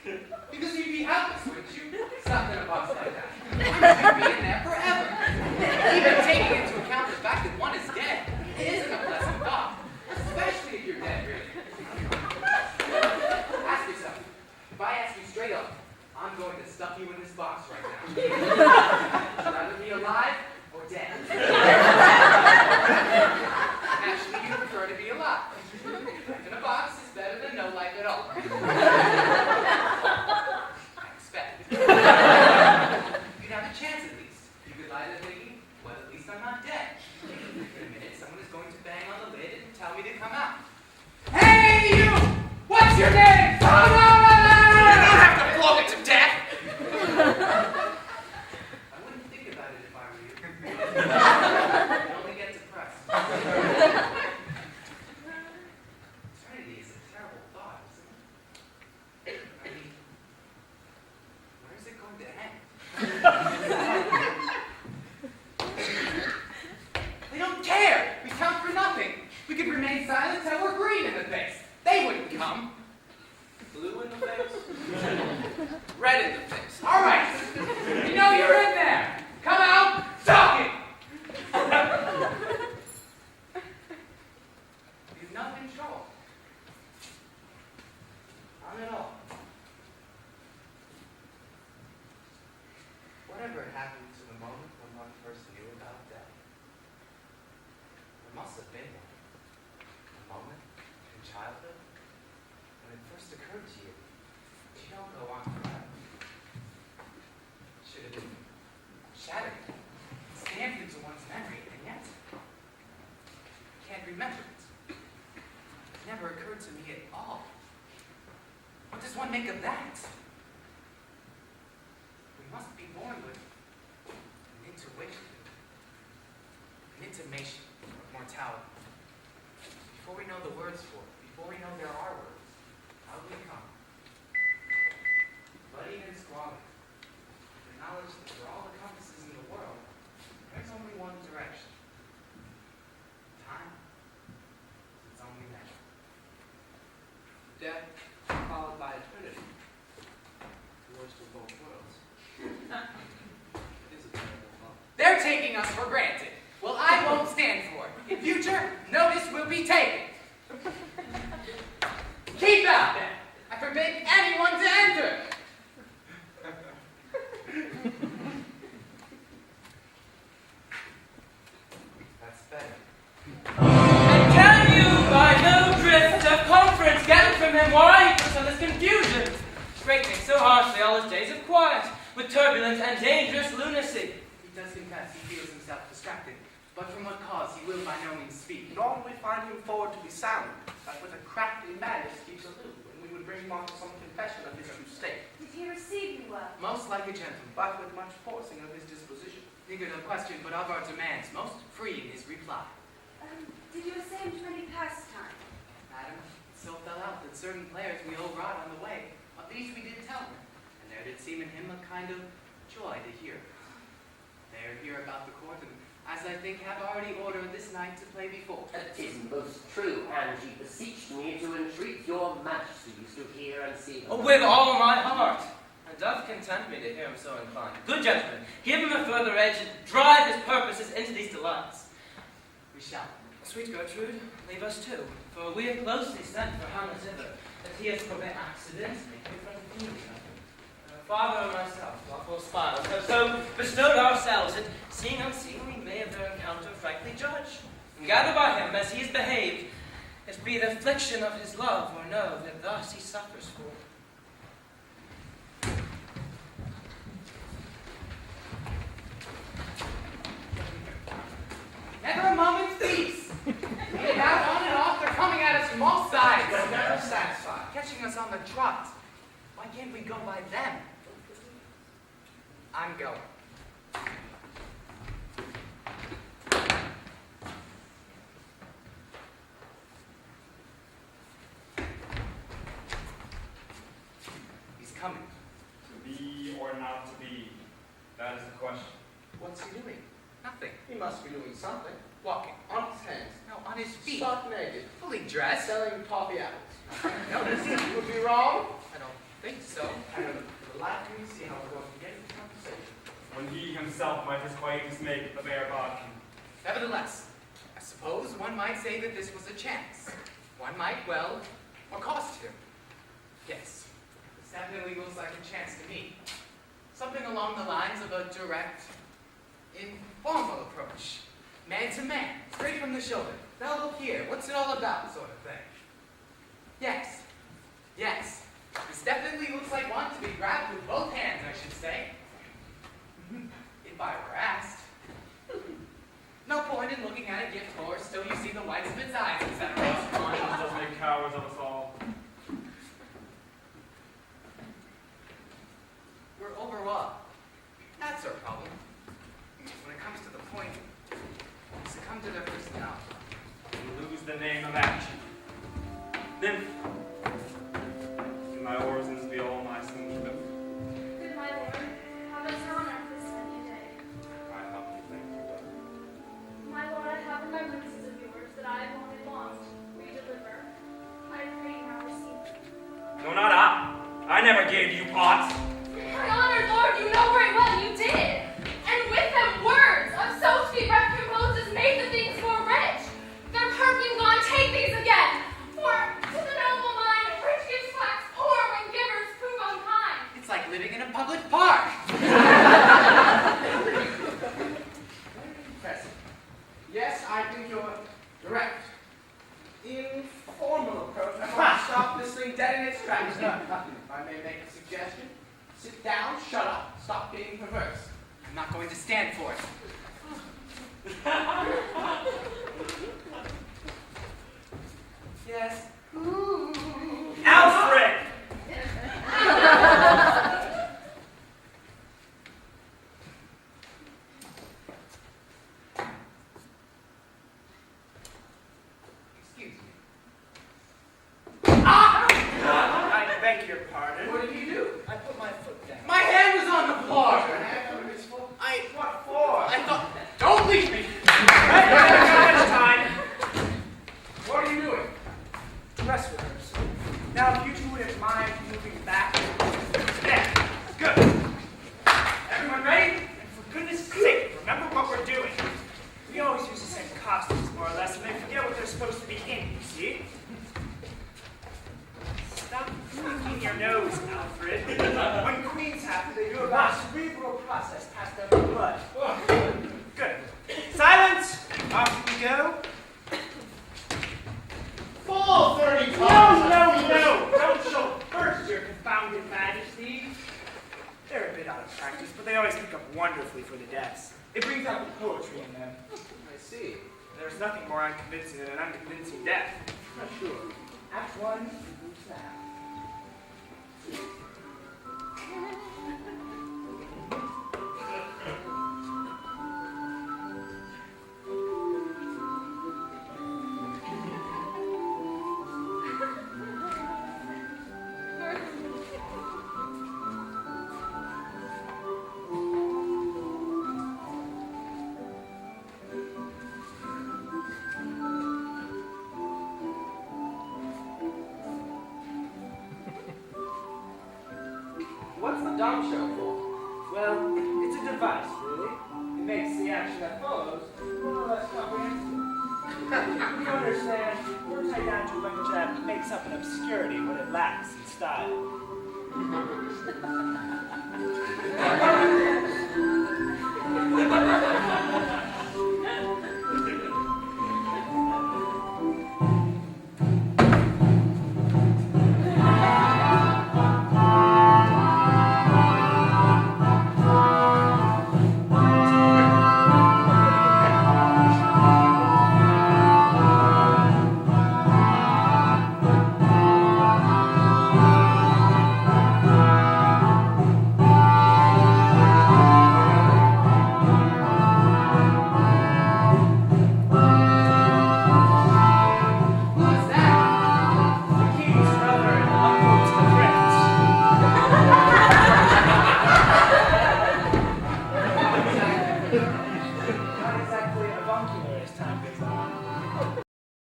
Because you'd be helpless, wouldn't you? Stuck in a box like that. You'd be in there forever. Even taking into account the fact that one is dead, it isn't a pleasant thought. Especially if you're dead, really. Ask yourself, if I ask you straight up, I'm going to stuff you in this box right now. Should I be alive or dead? Actually, you prefer to be alive. In a box is better than no life at all. I expect. You'd have a chance at least. You could lie there thinking, well, at least I'm not dead. In a minute, someone is going to bang on the lid and tell me to come out. Hey, you! What's your name? You don't have to flog it to death! I wouldn't think about it if I were you. You'd only get depressed. Eternity is a terrible thought, isn't it? I mean, where is it going to end? They don't care! We count for nothing! We could remain silent until we're green in the face. They wouldn't come. Blue in the face? Red in the face. All right. You know you're in there. Come out talking. You've no control. None at all. Whatever happened to the moment when one first knew about death? There must have been one. A moment in childhood when it first occurred to you. You don't go on forever. Should have been shattered, stamped into one's memory, and yet can't remember it. It never occurred to me at all. What does one make of that? We must be born with an intuition, an intimation of mortality. Before we know the words for it, before we know there are words, how do we come? Bloody and squalid. The knowledge that for all the compasses in the world, there's only one direction. Time. It's only that. Death followed by eternity. The worst of both worlds. It is a terrible thought. They're taking us for granted. Well, I won't stand for it. In future, notice will be taken. Keep out, then. I forbid anyone to enter. That's better. And can you, by no drift of conference, gather from him why he puts on this confusion, straightening so harshly all his days of quiet, with turbulent and dangerous lunacy? He does confess he feels himself distracted, but from what cause he will by no means speak. Nor we find him forward to be silent, but with a crafty madness keeps aloof, and we would bring him on to some confession of his true state, Did he receive you well? Most like a gentleman, but with much forcing of his disposition. eager no question but of our demands, most free in his reply. Did you assail him to any pastime? Madam, it so fell out that certain players we all wrought on the way. Of these we did tell him, and there did seem in him a kind of joy to hear. They are here about the court, and as I think have already ordered this night to play before. It is most true, and ye beseech me to entreat your majesties to hear and see. With all my heart. And doth content me to hear him so inclined. Good gentlemen, give him a further edge and drive his purposes into these delights. We shall. Sweet Gertrude, leave us too, for we are closely sent for Hamlet hither, that he has forbid accidentally confronted me. Father and myself, lawful spies, have so bestowed ourselves that, seeing unseen, we may of their encounter frankly judge, and gather by him as he is behaved, if be the affliction of his love, or know that thus he suffers for. Never a moment's peace. Get out on and off, they're coming at us from all sides. But never satisfied. Catching us on the trot. Why can't we go by them? I'm going. He's coming. To be or not to be, that is the question. What's he doing? Nothing. He must be doing something. Walking. On his hands. No, on his feet. Stark naked. Fully dressed. Selling toffee apples. Notice. Would be wrong? I don't think so. himself might as quite just make a bare bargain. Nevertheless, I suppose one might say that this was a chance. One might, well, accost him. Yes, this definitely looks like a chance to me. Something along the lines of a direct, informal approach. Man to man, straight from the shoulder. Now look here, what's it all about, sort of thing. Yes, yes, this definitely looks like one to be grabbed with both hands, I should say. If I were asked. No point in looking at a gift horse till you see the whites of its eyes, etc. Conscience does make cowards of us all. We're overwrought. That's our problem. When it comes to the point, we succumb to their personality. You lose the name of action. Nymph, do my orisons be all my sons know? Good my lord, have us your honor this many a day. I humbly thank you, but My lord, I have remembrances of yours that I have only longed to re-deliver. I pray you now receive them. no, not I. I never gave you aught. My honored lord, you know very well you did. And with them words of so sweet recompose as made the things more rich. Their perfume gone, take these again. For to the noble mind, rich gifts wax poor when givers prove unkind. It's like living in a public park. Impressive. Yes, I think you're direct. Informal approach. I want to stop this thing dead in its tracks. If I may make a suggestion, sit down, shut up, stop being perverse. I'm not going to stand for it. Yes. Alfred! Excuse me. I beg your pardon. What did you do? I put my foot down. My hand was on the floor. Your hand under his foot? What for? I thought, don't leave me. Time. What are you doing? Dress rehearsal. Now, if you two wouldn't mind moving back. Yeah, good. Everyone ready? And for goodness sake, remember what we're doing. We always use the same costumes, more or less, and they forget what they're supposed to be in, you see? Stop flicking your nose, Alfred. When queens happen, they do a cerebral process past their blood. Good. Silence! Off we go. Full 30 No! Don't show first, your confounded majesty. They're a bit out of practice, but they always pick up wonderfully for the deaths. It brings out the poetry in them. I see. There's nothing more unconvincing than an unconvincing death. Not sure. Act one, moves that. What's the dumb show for? Well, it's a device, really. It makes the action that follows more or less comprehensible. You understand, we're tied down to a language that makes up an obscurity when it lacks in style.